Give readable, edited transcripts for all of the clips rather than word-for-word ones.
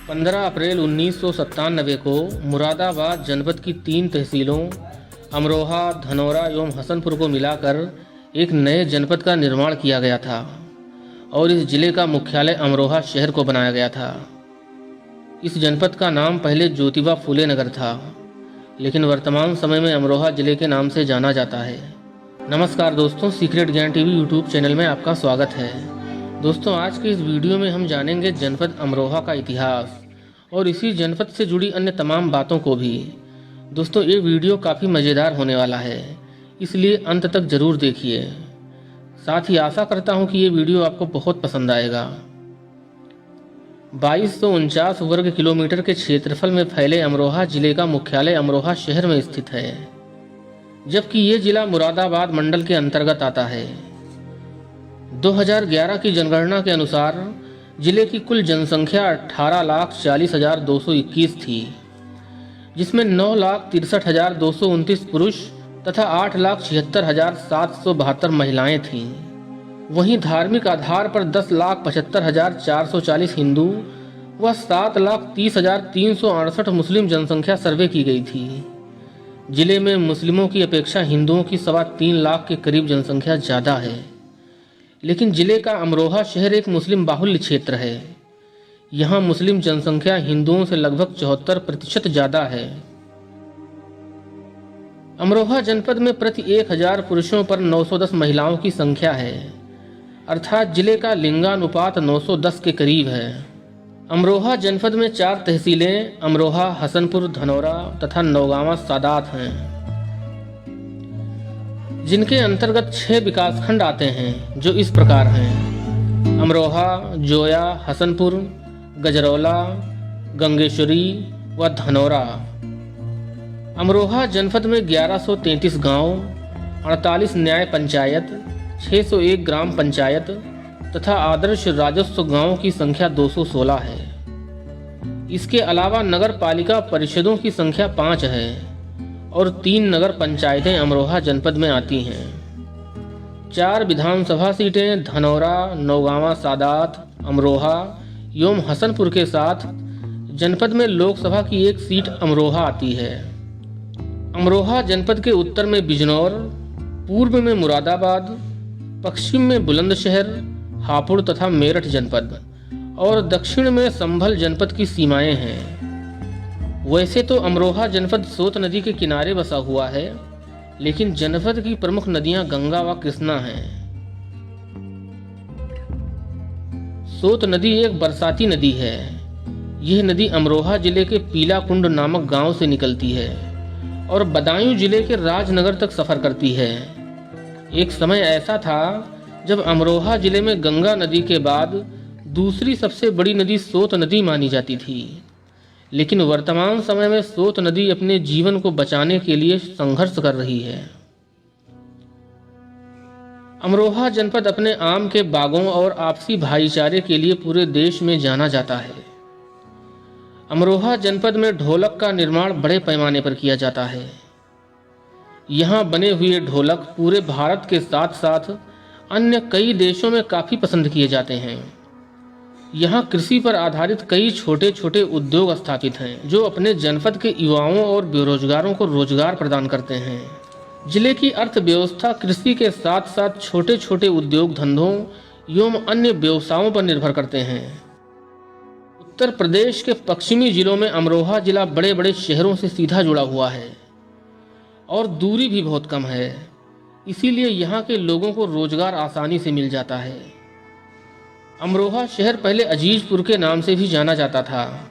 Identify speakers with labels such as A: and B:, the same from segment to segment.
A: पंद्रह अप्रैल 1997 को मुरादाबाद जनपद की 3 तहसीलों अमरोहा, धनौरा एवं हसनपुर को मिलाकर एक नए जनपद का निर्माण किया गया था और इस जिले का मुख्यालय अमरोहा शहर को बनाया गया था। इस जनपद का नाम पहले ज्योतिबा फूले नगर था, लेकिन वर्तमान समय में अमरोहा जिले के नाम से जाना जाता है। नमस्कार दोस्तों, सीक्रेट ज्ञान टीवी यूट्यूब चैनल में आपका स्वागत है। दोस्तों, आज के इस वीडियो में हम जानेंगे जनपद अमरोहा का इतिहास और इसी जनपद से जुड़ी अन्य तमाम बातों को भी। दोस्तों, ये वीडियो काफ़ी मज़ेदार होने वाला है, इसलिए अंत तक ज़रूर देखिए। साथ ही आशा करता हूँ कि ये वीडियो आपको बहुत पसंद आएगा। 2249 वर्ग किलोमीटर के क्षेत्रफल में फैले अमरोहा जिले का मुख्यालय अमरोहा शहर में स्थित है, जबकि ये जिला मुरादाबाद मंडल के अंतर्गत आता है। 2011 की जनगणना के अनुसार जिले की कुल जनसंख्या 18,40,221 थी, जिसमें 9,63,229 पुरुष तथा 8,76,772 महिलाएं थीं। वहीं धार्मिक आधार पर 10,75,440 हिंदू व 7,30,368 मुस्लिम जनसंख्या सर्वे की गई थी। जिले में मुस्लिमों की अपेक्षा हिंदुओं की 3.25 लाख के करीब जनसंख्या ज़्यादा है, लेकिन जिले का अमरोहा शहर एक मुस्लिम बाहुल्य क्षेत्र है। यहाँ मुस्लिम जनसंख्या हिंदुओं से लगभग 74% ज़्यादा है। अमरोहा जनपद में प्रति 1000 पुरुषों पर 910 महिलाओं की संख्या है, अर्थात जिले का लिंगानुपात 910 के करीब है। अमरोहा जनपद में 4 तहसीलें अमरोहा, हसनपुर, धनौरा तथा नौगांवा सादात हैं, जिनके अंतर्गत 6 विकासखंड आते हैं, जो इस प्रकार हैं: अमरोहा, जोया, हसनपुर, गजरौला, गंगेश्वरी व धनौरा। अमरोहा जनपद में 1133 गांव, 48 न्याय पंचायत, 601 ग्राम पंचायत तथा आदर्श राजस्व गांवों की संख्या 216 है। इसके अलावा नगर पालिका परिषदों की संख्या 5 है और 3 नगर पंचायतें अमरोहा जनपद में आती हैं। 4 विधानसभा सीटें धनौरा, नौगांवा सादात, अमरोहा एवं हसनपुर के साथ जनपद में लोकसभा की 1 सीट अमरोहा आती है। अमरोहा जनपद के उत्तर में बिजनौर, पूर्व में मुरादाबाद, पश्चिम में बुलंदशहर, हापुड़ तथा मेरठ जनपद और दक्षिण में संभल जनपद की सीमाएं हैं। वैसे तो अमरोहा जनपद सोत नदी के किनारे बसा हुआ है, लेकिन जनपद की प्रमुख नदियां गंगा व कृष्णा हैं। सोत नदी एक बरसाती नदी है। यह नदी अमरोहा जिले के पीला कुंड नामक गांव से निकलती है और बदायूं जिले के राजनगर तक सफर करती है। एक समय ऐसा था जब अमरोहा जिले में गंगा नदी के बाद दूसरी सबसे बड़ी नदी सोत नदी मानी जाती थी, लेकिन वर्तमान समय में सोत नदी अपने जीवन को बचाने के लिए संघर्ष कर रही है। अमरोहा जनपद अपने आम के बागों और आपसी भाईचारे के लिए पूरे देश में जाना जाता है। अमरोहा जनपद में ढोलक का निर्माण बड़े पैमाने पर किया जाता है। यहाँ बने हुए ढोलक पूरे भारत के साथ साथ अन्य कई देशों में काफ़ी पसंद किए जाते हैं। यहाँ कृषि पर आधारित कई छोटे छोटे उद्योग स्थापित हैं, जो अपने जनपद के युवाओं और बेरोजगारों को रोजगार प्रदान करते हैं। जिले की अर्थव्यवस्था कृषि के साथ साथ छोटे छोटे उद्योग धंधों एवं अन्य व्यवसायों पर निर्भर करते हैं। उत्तर प्रदेश के पश्चिमी जिलों में अमरोहा जिला बड़े बड़े शहरों से सीधा जुड़ा हुआ है और दूरी भी बहुत कम है, इसीलिए यहाँ के लोगों को रोजगार आसानी से मिल जाता है। अमरोहा शहर पहले अजीजपुर के नाम से भी जाना जाता था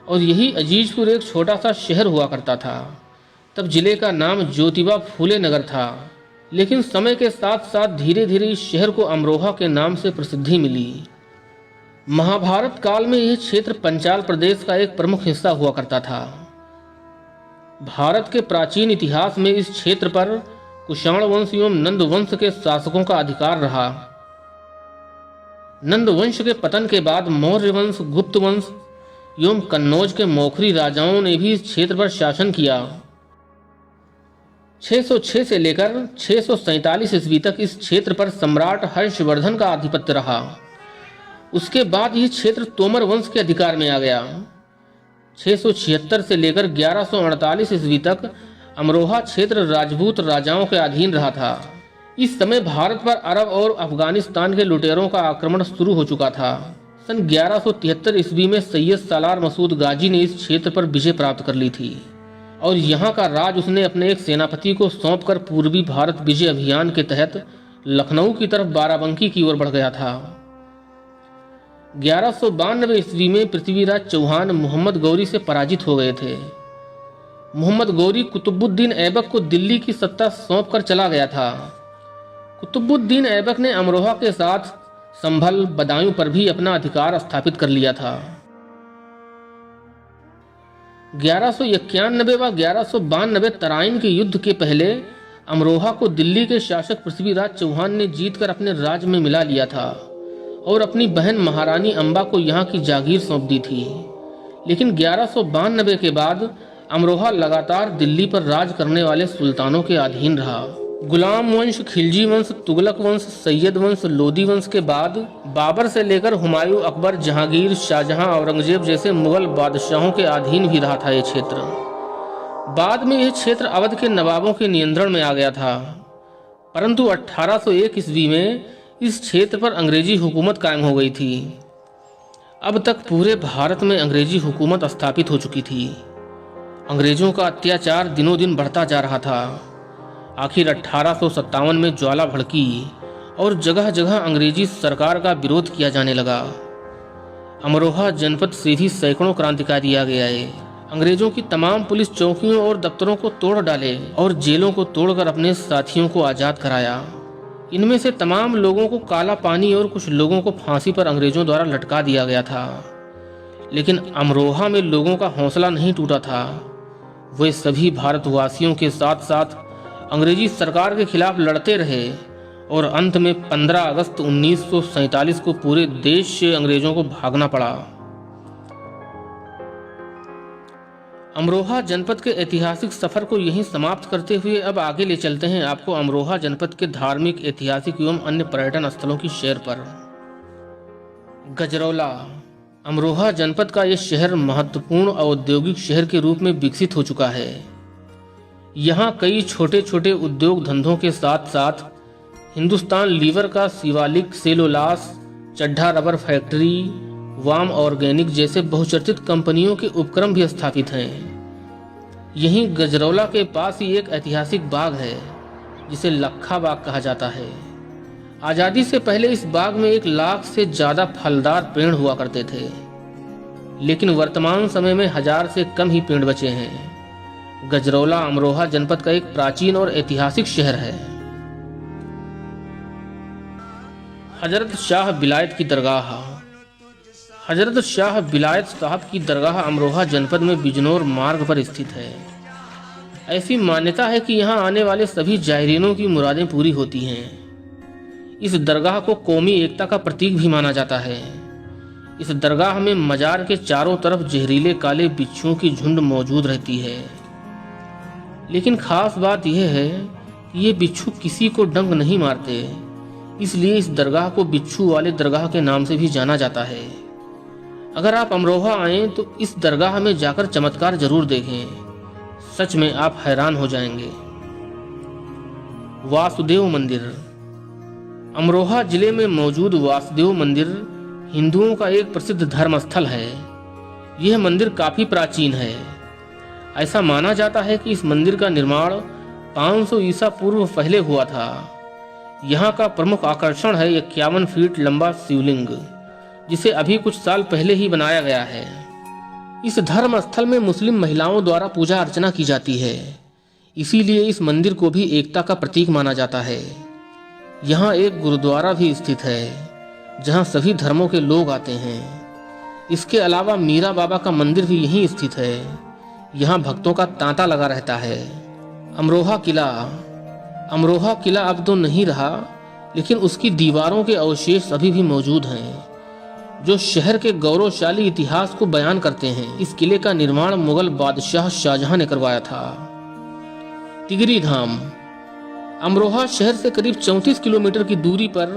A: और यही अजीजपुर एक छोटा सा शहर हुआ करता था। तब जिले का नाम ज्योतिबा फूले नगर था, लेकिन समय के साथ साथ धीरे धीरे इस शहर को अमरोहा के नाम से प्रसिद्धि मिली। महाभारत काल में यह क्षेत्र पंचाल प्रदेश का एक प्रमुख हिस्सा हुआ करता था। भारत के प्राचीन इतिहास में इस क्षेत्र पर कुषाण वंश एवं नंद वंश के शासकों का अधिकार रहा। नंद वंश के पतन के बाद मौर्य वंश, गुप्त वंश एवं कन्नौज के मौखरी राजाओं ने भी इस क्षेत्र पर शासन किया। 606 से लेकर 647 ईस्वी तक इस क्षेत्र पर सम्राट हर्षवर्धन का आधिपत्य रहा। उसके बाद यह क्षेत्र तोमर वंश के अधिकार में आ गया। 676 से लेकर 1148 ईस्वी तक अमरोहा क्षेत्र राजपूत राजाओं के अधीन रहा था। इस समय भारत पर अरब और अफगानिस्तान के लुटेरों का आक्रमण शुरू हो चुका था। सन 1173 ईस्वी में सैयद सालार मसूद गाजी ने इस क्षेत्र पर विजय प्राप्त कर ली थी और यहाँ का राज उसने अपने एक सेनापति को सौंपकर पूर्वी भारत विजय अभियान के तहत लखनऊ की तरफ बाराबंकी की ओर बढ़ गया था। 1192 ईस्वी में पृथ्वीराज चौहान मोहम्मद गौरी से पराजित हो गए थे। मोहम्मद गौरी कुतुबुद्दीन ऐबक को दिल्ली की सत्ता सौंपकर चला गया था। कुतुबुद्दीन ऐबक ने अमरोहा के साथ संभल, बदायूं पर भी अपना अधिकार स्थापित कर लिया था। 1191 व 1192 तराइन के युद्ध के पहले अमरोहा को दिल्ली के शासक पृथ्वीराज चौहान ने जीतकर अपने राज्य में मिला लिया था और अपनी बहन महारानी अंबा को यहाँ की जागीर सौंप दी थी। लेकिन 1192 के बाद अमरोहा लगातार दिल्ली पर राज करने वाले सुल्तानों के अधीन रहा। गुलाम वंश, खिलजी वंश, तुगलक वंश, सैयद वंश, लोदी वंश के बाद बाबर से लेकर हुमायूं, अकबर, जहांगीर, शाहजहां, औरंगजेब जैसे मुगल बादशाहों के अधीन भी रहा था यह क्षेत्र। बाद में यह क्षेत्र अवध के नवाबों के नियंत्रण में आ गया था, परंतु 1801 ईस्वी में इस क्षेत्र पर अंग्रेजी हुकूमत कायम हो गई थी। अब तक पूरे भारत में अंग्रेजी हुकूमत स्थापित हो चुकी थी। अंग्रेजों का अत्याचार दिनों दिन बढ़ता जा रहा था। आखिर 1857 में ज्वाला भड़की और जगह जगह अंग्रेजी सरकार का विरोध किया जाने लगा। अमरोहा जनपद से भी सैकड़ों क्रांतिकारी आगे आए। अंग्रेजों की तमाम पुलिस चौकियों और दफ्तरों को तोड़ डाले और जेलों को तोड़कर अपने साथियों को आज़ाद कराया। इनमें से तमाम लोगों को काला पानी और कुछ लोगों को फांसी पर अंग्रेजों द्वारा लटका दिया गया था। लेकिन अमरोहा में लोगों का हौसला नहीं टूटा था। वे सभी भारतवासियों के साथ साथ अंग्रेजी सरकार के खिलाफ लड़ते रहे और अंत में 15 अगस्त 1947 को पूरे देश से अंग्रेजों को भागना पड़ा। अमरोहा जनपद के ऐतिहासिक सफर को यहीं समाप्त करते हुए अब आगे ले चलते हैं आपको अमरोहा जनपद के धार्मिक, ऐतिहासिक एवं अन्य पर्यटन स्थलों की सैर पर। गजरौला। अमरोहा जनपद का यह शहर महत्वपूर्ण औद्योगिक शहर के रूप में विकसित हो चुका है। यहाँ कई छोटे छोटे उद्योग धंधों के साथ साथ हिंदुस्तान लीवर का Shivalik cellulose, Chadha rubber factory, Vam organic जैसे बहुचर्चित कंपनियों के उपक्रम भी स्थापित हैं। यहीं गजरौला के पास ही एक ऐतिहासिक बाग है जिसे लखा बाग कहा जाता है। आज़ादी से पहले इस बाग में 1 लाख से ज़्यादा फलदार पेड़ हुआ करते थे, लेकिन वर्तमान समय में 1000 से कम ही पेड़ बचे हैं। गजरौला अमरोहा जनपद का एक प्राचीन और ऐतिहासिक शहर है। हजरत शाह बिलायत की दरगाह। हजरत शाह बिलायत साहब की दरगाह अमरोहा जनपद में बिजनौर मार्ग पर स्थित है। ऐसी मान्यता है कि यहाँ आने वाले सभी जायरीनों की मुरादें पूरी होती हैं। इस दरगाह को कौमी एकता का प्रतीक भी माना जाता है। इस दरगाह में मजार के चारों तरफ जहरीले काले बिच्छुओं की झुंड मौजूद रहती है। लेकिन खास बात यह है कि ये बिच्छू किसी को डंक नहीं मारते, इसलिए इस दरगाह को बिच्छू वाले दरगाह के नाम से भी जाना जाता है। अगर आप अमरोहा आएं तो इस दरगाह में जाकर चमत्कार जरूर देखें, सच में आप हैरान हो जाएंगे। वासुदेव मंदिर। अमरोहा जिले में मौजूद वासुदेव मंदिर हिंदुओं का एक प्रसिद्ध धर्म स्थल है। यह मंदिर काफी प्राचीन है। ऐसा माना जाता है कि इस मंदिर का निर्माण 500 ईसा पूर्व पहले हुआ था। यहाँ का प्रमुख आकर्षण है 51 फीट लंबा शिवलिंग, जिसे अभी कुछ साल पहले ही बनाया गया है। इस धर्म स्थल में मुस्लिम महिलाओं द्वारा पूजा अर्चना की जाती है, इसीलिए इस मंदिर को भी एकता का प्रतीक माना जाता है। यहाँ एक गुरुद्वारा भी स्थित है जहाँ सभी धर्मों के लोग आते हैं। इसके अलावा मीरा बाबा का मंदिर भी यहीं स्थित है। यहाँ भक्तों का तांता लगा रहता है। अमरोहा किला। अमरोहा किला अब तो नहीं रहा, लेकिन उसकी दीवारों के अवशेष अभी भी मौजूद हैं, जो शहर के गौरवशाली इतिहास को बयान करते हैं। इस किले का निर्माण मुगल बादशाह शाहजहां ने करवाया था। तिगरी धाम अमरोहा शहर से करीब 34 किलोमीटर की दूरी पर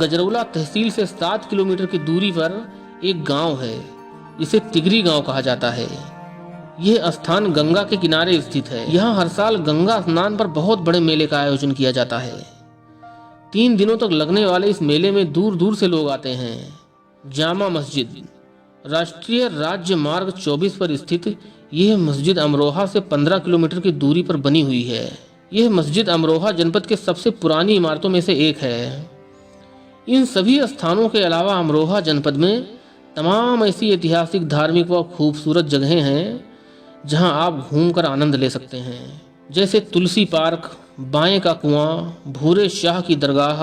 A: गजरौला तहसील से 7 किलोमीटर की दूरी पर एक गांव है जिसे तिगरी गांव कहा जाता है। यह स्थान गंगा के किनारे स्थित है। यहाँ हर साल गंगा स्नान पर बहुत बड़े मेले का आयोजन किया जाता है। 3 दिनों तक लगने वाले इस मेले में दूर दूर से लोग आते हैं। जामा मस्जिद राष्ट्रीय राज्य मार्ग 24 पर स्थित यह मस्जिद अमरोहा से 15 किलोमीटर की दूरी पर बनी हुई है। यह मस्जिद अमरोहा जनपद के सबसे पुरानी इमारतों में से एक है। इन सभी स्थानों के अलावा अमरोहा जनपद में तमाम ऐसी ऐतिहासिक, धार्मिक व खूबसूरत जगहें हैं जहां आप घूमकर आनंद ले सकते हैं, जैसे तुलसी पार्क, बाएं का कुआं, भूरे शाह की दरगाह,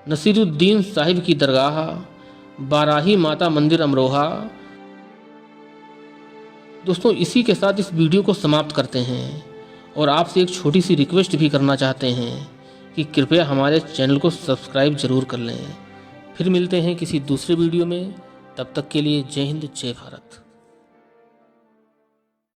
A: नसीरुद्दीन साहिब की दरगाह, बाराही माता मंदिर अमरोहा। दोस्तों, इसी के साथ इस वीडियो को समाप्त करते हैं और आपसे एक छोटी सी रिक्वेस्ट भी करना चाहते हैं कि कृपया हमारे चैनल को सब्सक्राइब जरूर कर लें। फिर मिलते हैं किसी दूसरे वीडियो में। तब तक के लिए जय हिंद, जय भारत।